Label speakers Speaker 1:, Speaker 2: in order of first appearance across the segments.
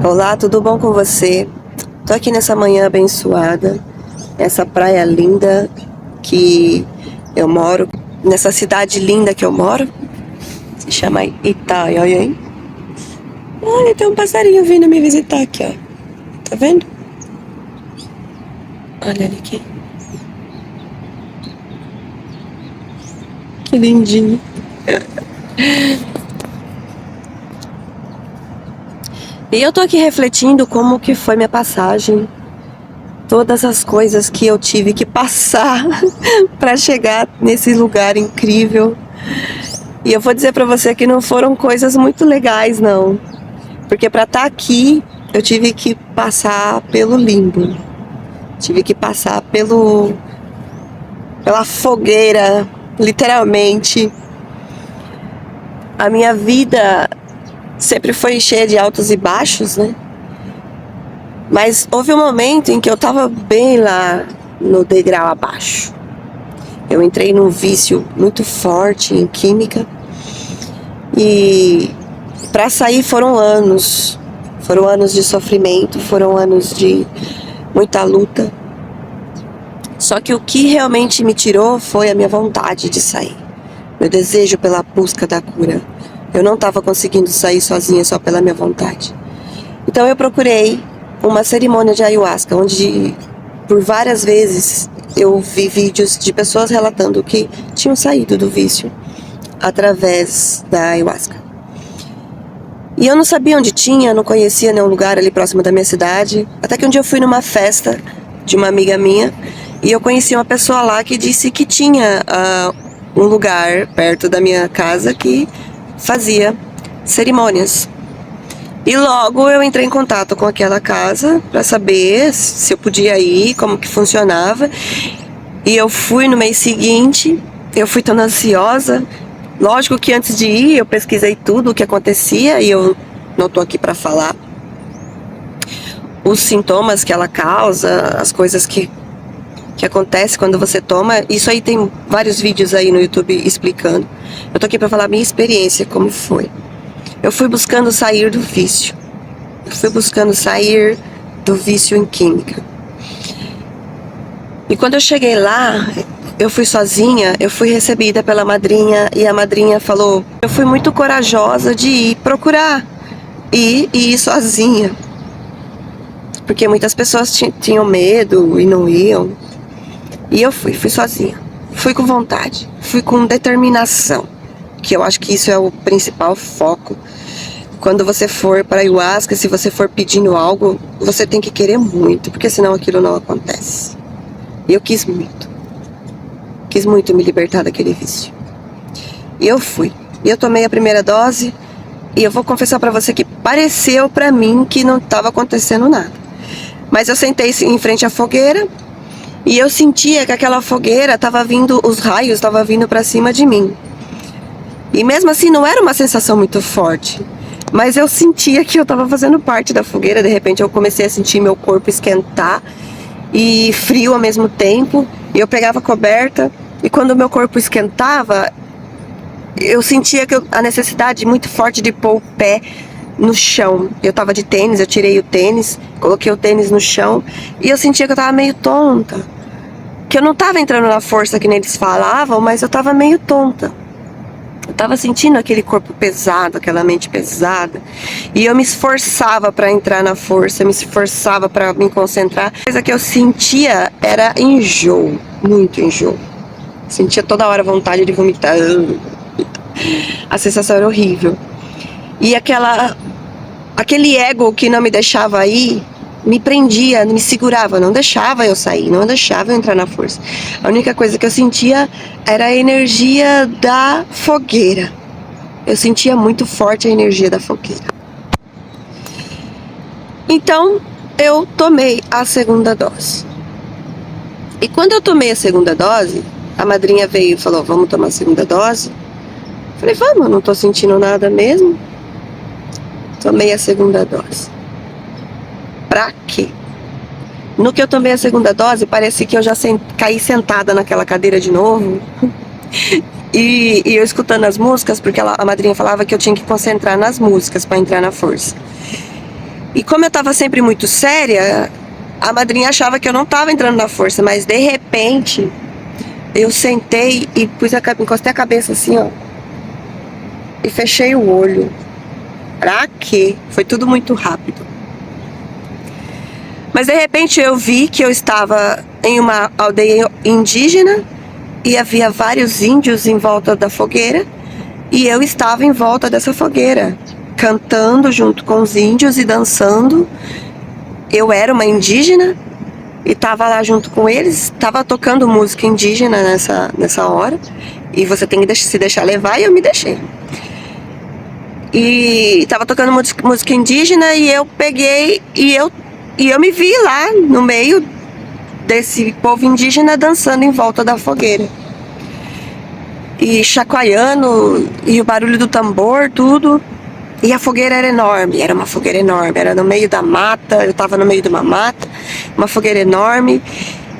Speaker 1: Olá, tudo bom com você? Tô aqui nessa manhã abençoada, nessa praia linda que eu moro, nessa cidade linda que eu moro, se chama Itanhaém. Olha, tem um passarinho vindo me visitar aqui, ó. Tá vendo? Olha ele aqui. Que lindinho. E eu tô aqui refletindo como que foi minha passagem, todas as coisas que eu tive que passar para chegar nesse lugar incrível. E eu vou dizer para você que não foram coisas muito legais, não. Porque para estar aqui, eu tive que passar pelo limbo. Tive que passar pela fogueira, literalmente. A minha vida sempre foi cheia de altos e baixos, né? Mas houve um momento em que eu tava bem lá no degrau abaixo. Eu entrei num vício muito forte em química. E para sair foram anos de sofrimento, foram anos de muita luta. Só que o que realmente me tirou foi a minha vontade de sair, meu desejo pela busca da cura. Eu não estava conseguindo sair sozinha só pela minha vontade. Então eu procurei uma cerimônia de ayahuasca, onde por várias vezes eu vi vídeos de pessoas relatando que tinham saído do vício através da ayahuasca. E eu não sabia onde tinha, não conhecia nenhum lugar ali próximo da minha cidade. Até que um dia eu fui numa festa de uma amiga minha e eu conheci uma pessoa lá que disse que tinha um lugar perto da minha casa que fazia cerimônias. E logo eu entrei em contato com aquela casa para saber se eu podia ir, como que funcionava. E eu fui no mês seguinte, eu fui tão ansiosa. Lógico que antes de ir eu pesquisei tudo o que acontecia e eu não tô aqui para falar os sintomas que ela causa, as coisas que acontece quando você toma. Isso aí tem vários vídeos aí no YouTube explicando. Eu tô aqui para falar a minha experiência, como foi. Eu fui buscando sair do vício. Eu fui buscando sair do vício em química. E quando eu cheguei lá, eu fui sozinha, eu fui recebida pela madrinha e a madrinha falou, eu fui muito corajosa de ir procurar e ir sozinha. Porque muitas pessoas tinham medo e não iam. E eu fui sozinha. Fui com vontade, fui com determinação. Que eu acho que isso é o principal foco. Quando você for para a ayahuasca, se você for pedindo algo, você tem que querer muito, porque senão aquilo não acontece. E eu quis muito me libertar daquele vício. E eu fui. E eu tomei a primeira dose e eu vou confessar para você que pareceu para mim que não estava acontecendo nada. Mas eu sentei em frente à fogueira e eu sentia que aquela fogueira estava vindo, os raios estavam vindo para cima de mim. E mesmo assim não era uma sensação muito forte, mas eu sentia que eu estava fazendo parte da fogueira. De repente eu comecei a sentir meu corpo esquentar e frio ao mesmo tempo. E eu pegava a coberta e quando o meu corpo esquentava, eu sentia a necessidade muito forte de pôr o pé no chão. Eu estava de tênis, eu tirei o tênis, coloquei o tênis no chão e eu sentia que eu estava meio tonta. Que eu não estava entrando na força que eles falavam, mas eu estava meio tonta. Eu tava sentindo aquele corpo pesado, aquela mente pesada. E eu me esforçava para entrar na força, me esforçava para me concentrar. A coisa que eu sentia era enjoo, muito enjoo. Sentia toda hora vontade de vomitar. A sensação era horrível. E aquele ego que não me deixava ir, me prendia, me segurava, não deixava eu sair, não deixava eu entrar na força. A única coisa que eu sentia era a energia da fogueira. Eu sentia muito forte a energia da fogueira. Então, eu tomei a segunda dose. E quando eu tomei a segunda dose, a madrinha veio e falou, vamos tomar a segunda dose? Falei, vamos, eu não tô sentindo nada mesmo. Tomei a segunda dose. Pra quê? No que eu tomei a segunda dose, parece que eu já caí sentada naquela cadeira de novo. E eu escutando as músicas, porque a madrinha falava que eu tinha que concentrar nas músicas para entrar na força. E como eu tava sempre muito séria, a madrinha achava que eu não tava entrando na força, mas de repente eu sentei e encostei a cabeça assim, ó, e fechei o olho. Pra quê? Foi tudo muito rápido. Mas de repente eu vi que eu estava em uma aldeia indígena e havia vários índios em volta da fogueira e eu estava em volta dessa fogueira, cantando junto com os índios e dançando. Eu era uma indígena e estava lá junto com eles, estava tocando música indígena nessa hora, e você tem que se deixar levar, e eu me deixei. E estava tocando música indígena e eu peguei e eu me vi lá no meio desse povo indígena dançando em volta da fogueira. E chacoalhando, e o barulho do tambor, tudo. E a fogueira era enorme, era uma fogueira enorme, era no meio da mata, eu tava no meio de uma mata, uma fogueira enorme,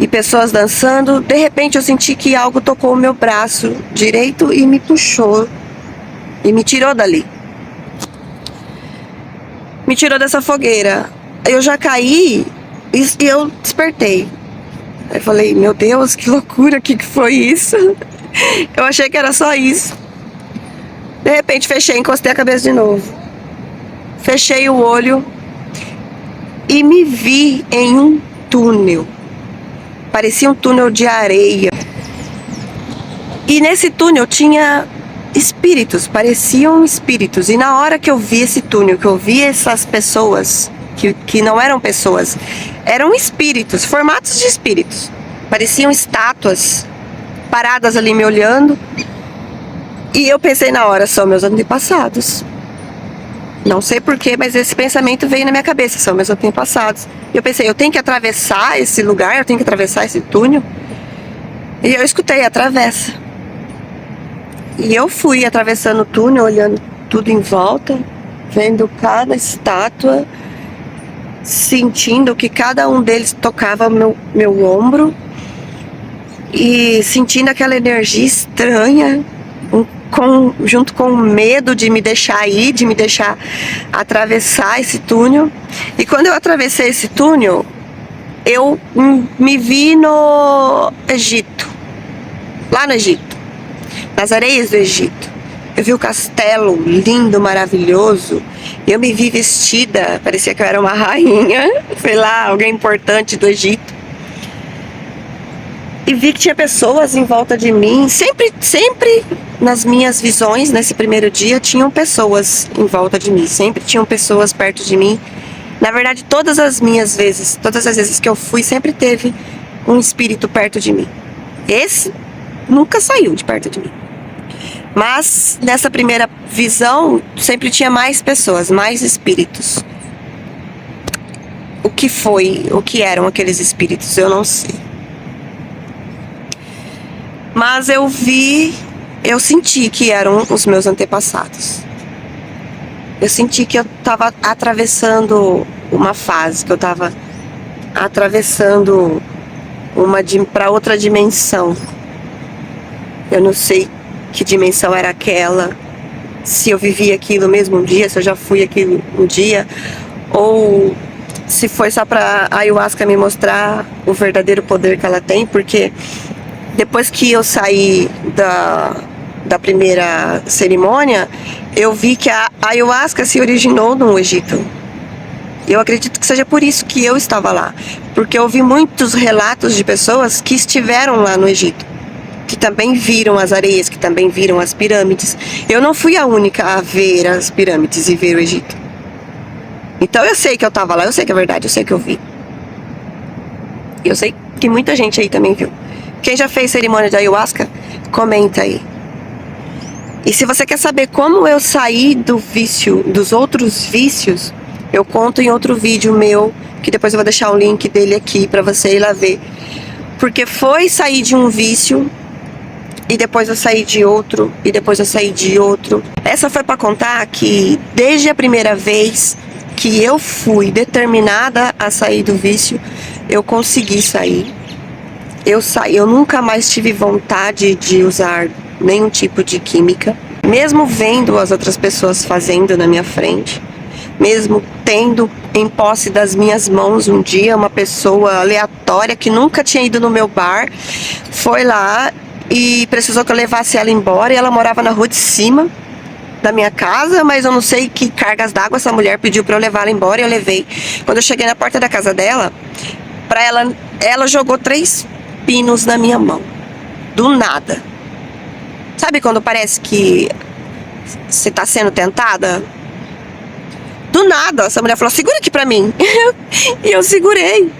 Speaker 1: e pessoas dançando. De repente eu senti que algo tocou o meu braço direito e me puxou, e me tirou dali. Me tirou dessa fogueira. Eu já caí e eu despertei. Aí falei, meu Deus, que loucura, que foi isso? Eu achei que era só isso. De repente fechei, encostei a cabeça de novo. Fechei o olho e me vi em um túnel. Parecia um túnel de areia. E nesse túnel tinha espíritos, pareciam espíritos. E na hora que eu vi esse túnel, que eu vi essas pessoas, que não eram pessoas, eram espíritos, formatos de espíritos. Pareciam estátuas paradas ali me olhando. E eu pensei na hora, são meus antepassados. Não sei porquê, mas esse pensamento veio na minha cabeça, são meus antepassados. E eu pensei, eu tenho que atravessar esse lugar, eu tenho que atravessar esse túnel. E eu escutei, atravessa. E eu fui atravessando o túnel, olhando tudo em volta, vendo cada estátua, sentindo que cada um deles tocava meu ombro. E sentindo aquela energia estranha, junto com o medo de me deixar ir, de me deixar atravessar esse túnel. E quando eu atravessei esse túnel, eu me vi no Egito, lá no Egito, nas areias do Egito. Eu vi o castelo lindo, maravilhoso. Eu me vi vestida, parecia que eu era uma rainha, sei lá, alguém importante do Egito. E vi que tinha pessoas em volta de mim. Sempre nas minhas visões, nesse primeiro dia, tinham pessoas em volta de mim. Sempre tinham pessoas perto de mim. Na verdade, todas as vezes que eu fui, sempre teve um espírito perto de mim. Esse nunca saiu de perto de mim. Mas nessa primeira visão, sempre tinha mais pessoas, mais espíritos. O que eram aqueles espíritos, eu não sei. Mas eu senti que eram os meus antepassados. Eu senti que eu estava atravessando uma fase, que eu estava atravessando para outra dimensão. Eu não sei que dimensão era aquela, se eu vivi aquilo mesmo um dia, se eu já fui aquilo um dia, ou se foi só para a ayahuasca me mostrar o verdadeiro poder que ela tem, porque depois que eu saí da primeira cerimônia, eu vi que a ayahuasca se originou no Egito. Eu acredito que seja por isso que eu estava lá, porque eu vi muitos relatos de pessoas que estiveram lá no Egito, que também viram as areias, que também viram as pirâmides. Eu não fui a única a ver as pirâmides e ver o Egito. Então eu sei que eu estava lá, eu sei que é verdade, eu sei que eu vi. Eu sei que muita gente aí também viu. Quem já fez cerimônia de ayahuasca, comenta aí. E se você quer saber como eu saí do vício, dos outros vícios, eu conto em outro vídeo meu, que depois eu vou deixar o link dele aqui pra você ir lá ver. Porque foi sair de um vício, e depois eu saí de outro, e depois eu saí de outro. Essa foi pra contar que desde a primeira vez que eu fui determinada a sair do vício, eu consegui sair. Eu nunca mais tive vontade de usar nenhum tipo de química, mesmo vendo as outras pessoas fazendo na minha frente. mesmo tendo em posse das minhas mãos um dia uma pessoa aleatória que nunca tinha ido no meu bar, foi lá e precisou que eu levasse ela embora, e ela morava na rua de cima da minha casa, mas eu não sei que cargas d'água essa mulher pediu pra eu levar ela embora, e eu levei. Quando eu cheguei na porta da casa dela, ela jogou 3 pinos na minha mão, do nada. Sabe quando parece que você tá sendo tentada? Do nada, essa mulher falou, segura aqui pra mim. E eu segurei.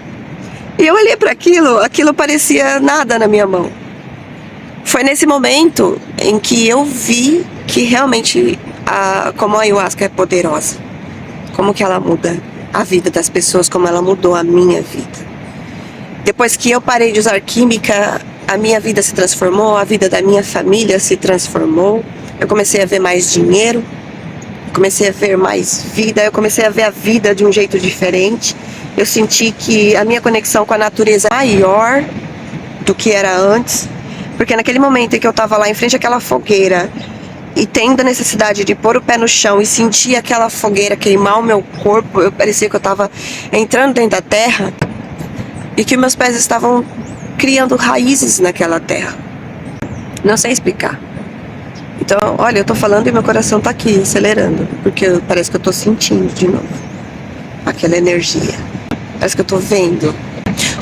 Speaker 1: E eu olhei pra aquilo parecia nada na minha mão. Foi nesse momento em que eu vi que realmente como a ayahuasca é poderosa. Como que ela muda a vida das pessoas, como ela mudou a minha vida. Depois que eu parei de usar química, a minha vida se transformou, a vida da minha família se transformou. Eu comecei a ver mais dinheiro, comecei a ver mais vida, eu comecei a ver a vida de um jeito diferente. Eu senti que a minha conexão com a natureza é maior do que era antes, porque naquele momento em que eu estava lá em frente àquela fogueira e tendo a necessidade de pôr o pé no chão e sentir aquela fogueira queimar o meu corpo, eu parecia que eu estava entrando dentro da terra e que meus pés estavam criando raízes naquela terra. Não sei explicar. Então, olha, eu tô falando e meu coração tá aqui, acelerando, porque parece que eu tô sentindo de novo aquela energia. Parece que eu tô vendo.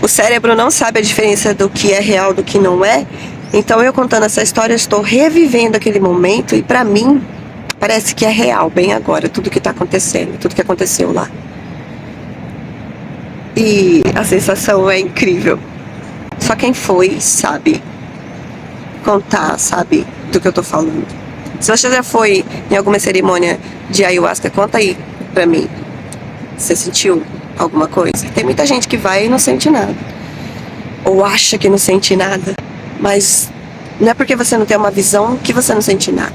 Speaker 1: O cérebro não sabe a diferença do que é real do que não é. Então, eu contando essa história, eu estou revivendo aquele momento, e pra mim, parece que é real, bem agora, tudo que tá acontecendo, tudo que aconteceu lá. E a sensação é incrível. Só quem foi sabe contar, sabe do que eu tô falando. Se você já foi em alguma cerimônia de ayahuasca, conta aí pra mim. Você sentiu alguma coisa? Tem muita gente que vai e não sente nada, ou acha que não sente nada, mas não é porque você não tem uma visão que você não sente nada.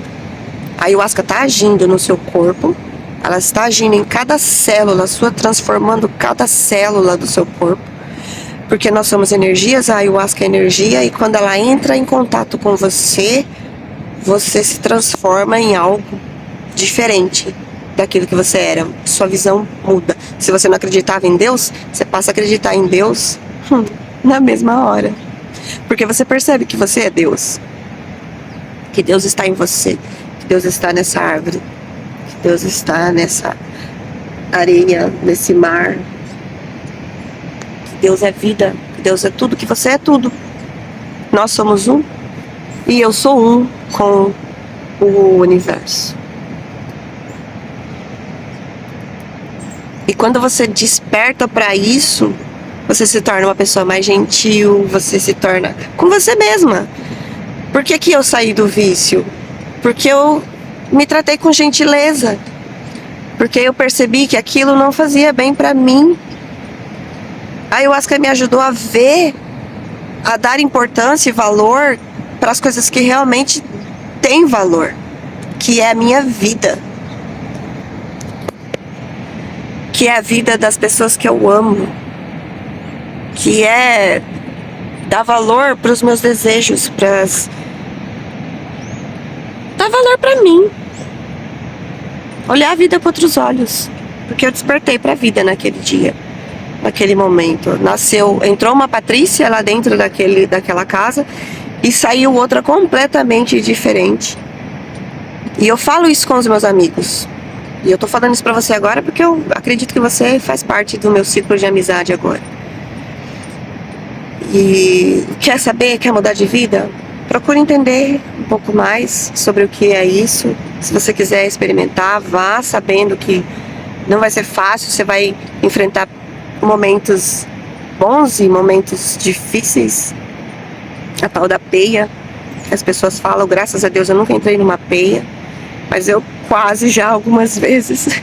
Speaker 1: A ayahuasca tá agindo no seu corpo, ela está agindo em cada célula sua, transformando cada célula do seu corpo, porque nós somos energias, a ayahuasca é energia, e quando ela entra em contato com você, você se transforma em algo diferente daquilo que você era. Sua visão muda. Se você não acreditava em Deus, você passa a acreditar em Deus na mesma hora. Porque você percebe que você é Deus. Que Deus está em você. Que Deus está nessa árvore. Que Deus está nessa areia, nesse mar. Que Deus é vida. Que Deus é tudo. Que você é tudo. Nós somos um. E eu sou um com o universo. E quando você desperta para isso, você se torna uma pessoa mais gentil, você se torna com você mesma. Por que que eu saí do vício? Porque eu me tratei com gentileza. Porque eu percebi que aquilo não fazia bem para mim. A ayahuasca me ajudou a ver, a dar importância e valor para as coisas que realmente têm valor, que é a minha vida, que é a vida das pessoas que eu amo, que é dar valor para os meus desejos, dar valor para mim, olhar a vida com outros olhos, porque eu despertei para a vida naquele dia, naquele momento. Entrou uma Patrícia lá dentro daquela casa e saiu outra completamente diferente. E eu falo isso com os meus amigos. E eu tô falando isso pra você agora porque eu acredito que você faz parte do meu ciclo de amizade agora. E quer saber, quer mudar de vida? Procure entender um pouco mais sobre o que é isso. Se você quiser experimentar, vá sabendo que não vai ser fácil. Você vai enfrentar momentos bons e momentos difíceis. A tal da peia, que as pessoas falam, graças a Deus eu nunca entrei numa peia, mas eu quase já algumas vezes,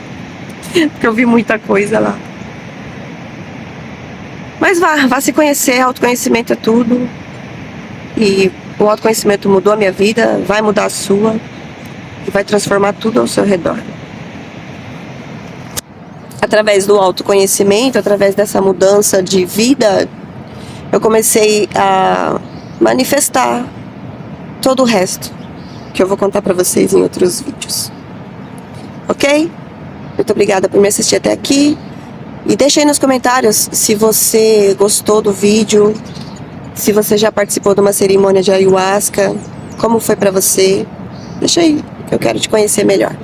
Speaker 1: porque eu vi muita coisa lá. Mas vá se conhecer, autoconhecimento é tudo, e o autoconhecimento mudou a minha vida, vai mudar a sua, e vai transformar tudo ao seu redor. Através do autoconhecimento, através dessa mudança de vida, eu comecei a manifestar todo o resto, que eu vou contar pra vocês em outros vídeos. Ok? Muito obrigada por me assistir até aqui. E deixa aí nos comentários se você gostou do vídeo, se você já participou de uma cerimônia de ayahuasca, como foi pra você. Deixa aí, que eu quero te conhecer melhor.